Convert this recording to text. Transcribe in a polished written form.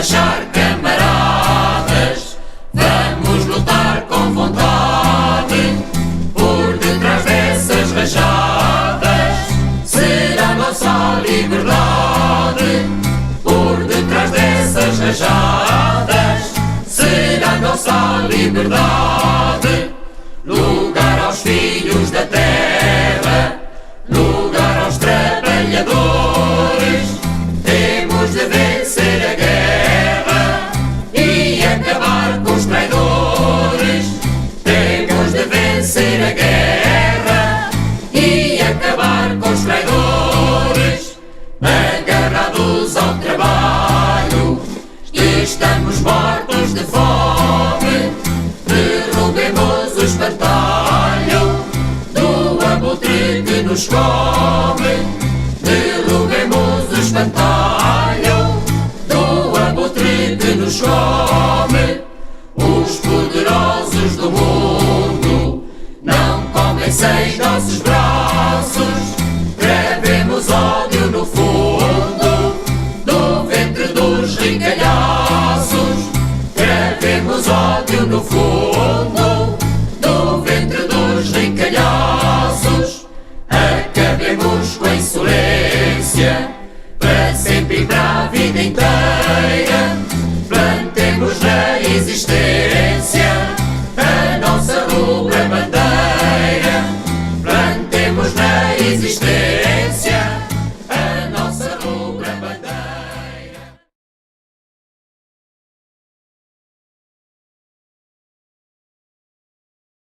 rachar, camaradas, vamos lutar com vontade. Por detrás dessas rajadas será nossa liberdade. Por detrás dessas rajadas será nossa liberdade. Lugar aos filhos da terra, lugar aos trabalhadores. Temos de vencer a guerra e acabar com os traidores. Temos de vencer a guerra e acabar com os traidores. Agarrados ao trabalho, estamos mortos de fome. Derrubemos o espantalho do abutre que nos come. Derrubemos o espantalho do abutre que nos come. Os poderosos do mundo não comem sem nossos braços. Gravemos ódio no fundo do ventre dos rincalhaços. Gravemos ódio no fundo do ventre dos rincalhaços.